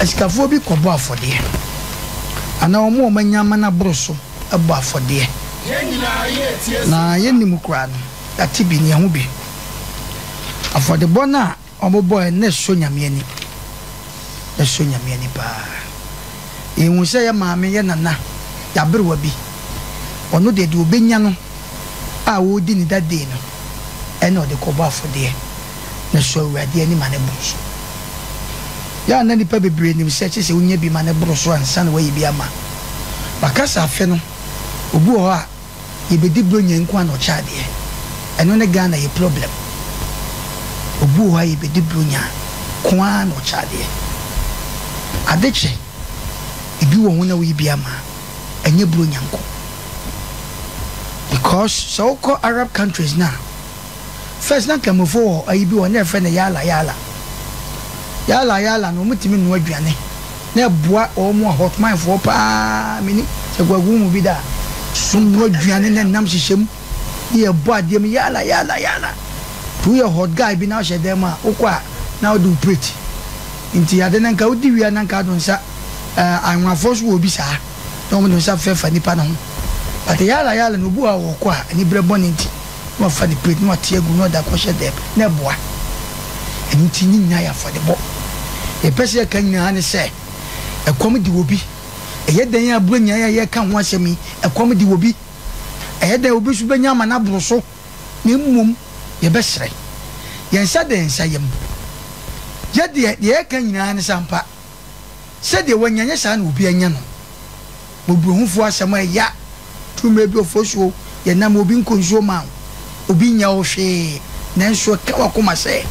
asikafo bi kɔbɔ afɔdeɛ ana ɔmo ɔmanyama na broso ɛbɔ afɔdeɛ na yɛnim kura no ati bi ne ho bi afɔdebɔ na ɔmo bɔ ne so nyame ani pa ehu sɛ yɛ maame yɛ nana yabrewa bi ɔno de obenya no a wodi ni dade no ɛna ɔde kɔbɔ afɔdeɛ na so awurade ani ma ne broso ya na nipa bebre nim sɛ kyɛ sɛ wonya bi ma ne broso ansa na wayi bi ama bakasa afe no obu hɔ a yɛbɛdi bronya nko ana ɔkyadeɛ ɛno ne Ghana yɛ problem obu hɔ a yɛbɛdi bronya ko ana ɔkyadeɛ adekyɛ ebi wɔ ho na wayi bi ama ɛnyɛ bronya nko because so called Arab countries now first na kamofo wɔ ayi bi wɔ na ɛfɛ ne yala no mutimi no aduane na boa omo hot mind for pa mini se gwagu mu bi da sum no aduane na nam hyehyem ye bo ade m yala tu ye hot guy bi na hye dem a okwa na o do pretty nti ade na nka odi wia na nka do nsa anwafo so obi saa na mo do nsa fefa nipa na ho but yala no bu a wo kwa ani brebo ne nti no fa di pretty no tie gu no da ko hye dem na boa nti ni nya ya for the bo e pese kan nya ne se ekom di obi eye dan ya bronya ya ka ho asemi ekom di obi eye dan obi su benya ma na broso ne mmom ye besre ye nsa den nsa yem ye de kan nya ne sampa se de wanyanya sa na obi anya no mobuhufo asema ya tume bi ofosuo ye na mo obi nkonsuo ma obi nya o hwe nanso ka wakoma se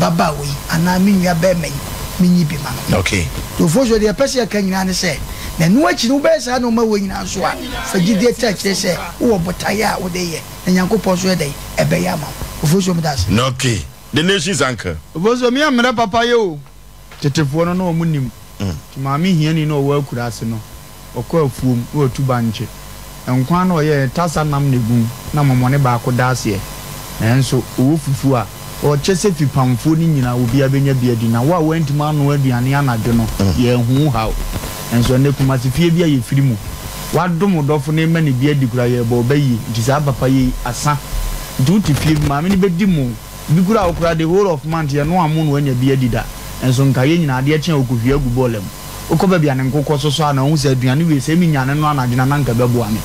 baba we ana minwa be men minyi bi ma no okay to fojo de pese ka nyina ne se na no achi no be sa no ma we nyina so a fagide ta kire se wo botaya wo de ye na Nyankopon so de e be ya ma fojo me das okay the nation's anchor fojo me amre papa ye o tetefo no no munim maami hiani no wo akura ase no okọ afuom wo tuba nche enkwan no ye tasa nam negun na momone ba ko daase na enso wo fufu a o chese fi pamfo ni nyina obi abenya biadi na wa wantima no aduane anadwo no ye hu hawo enso ne kuma se fie bia ye firi mu wadom dofo ne ma ne biadi kura ye bo bayi nti sa papa yi asa duty fie ma me ne bedi mu bi kura okura the whole of month ye no amu no anya biadi da enso nka ye nyina ade kyen okofia gu bolem okoba bia ne nkokọ soso ana hu se aduane we se mi nyane no anadwo na nka bebo ame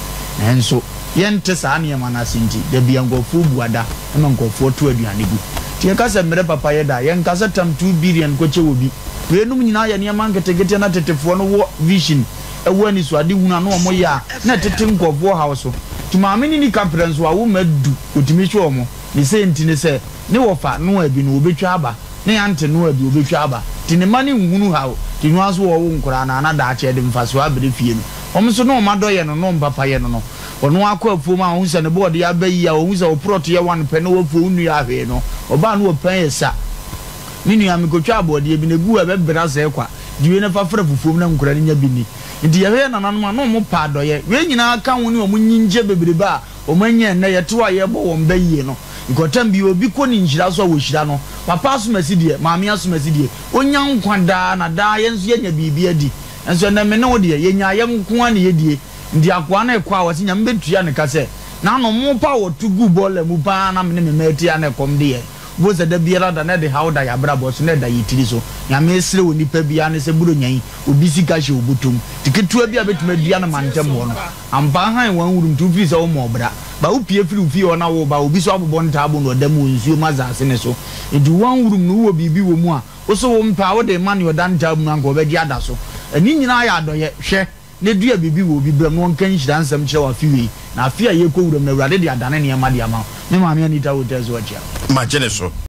enso yente sa ne ma na sinti da bia ngofo buada na ngofo to aduane gu tie kasa mere papa ye da yen kasa tam 2 billion ko che obi we num nyina ya ne man ketegete na tetefo no wo vision e wo ani so ade huna no omo ya na tete nkofo house ti ma me ni conference wa wo madu otimi hwe omo ni se ntine se ne wo fa no abi no obetwa aba ne ante no abi obetwa aba ti ne mani nhunu hawo ti no aso wo nkora na na da ache de mfaso abere fie no omo so no mado ye no no papa ye no no ono akọ afuom a hu se ne board ya bayi a hu se o prot ye one pe no wo fu unu ya hwe no oba no opan esa ninu ya mikotwa board ye bi na gu a be bra se kwa diwe na fafra fufuom na nkura nya bi ni nti ye hwe na nanom no mo pa do ye we nyina aka hu ni o nyinje bebrebe a o manya na ye to a ye bo wo mbayi no ikotam bi obi ko ni nhira so wo hira no papa asomasi de maami asomasi de onya nkwada na da ye nso ye nya bibi adi enso na me ne wo de ye nya ye nko an ye die ndi akwa na ekwa wasi nya mbetua ne kase na no mo pa wo tugu bole mu pa na me metia na kom de ye wo se da biara da na de hauda ya bra bo so na da yitiri so nya me esre woni pa bia ne se buro nyan obi sika hye obutum tiketua bia betuma dua na mantem wo no ampa han wan wurum tu fi se wo mo bra ba wo pie firi fi ona wo ba obi so abobo ntabo no da mu nsuo mazase ne so edi wan wurum no wo bibi wo mu a wo so wo mpa wo de man yo dan tab mu anko be di ada so ani nyina ya adoye hwe ne dua bibi wo bi bram no nkan hyira nsam kire wa fiwe na afia ye ko wuram na urade de adane ne ma de ama me maame ani ta wo tezo akia ma gene so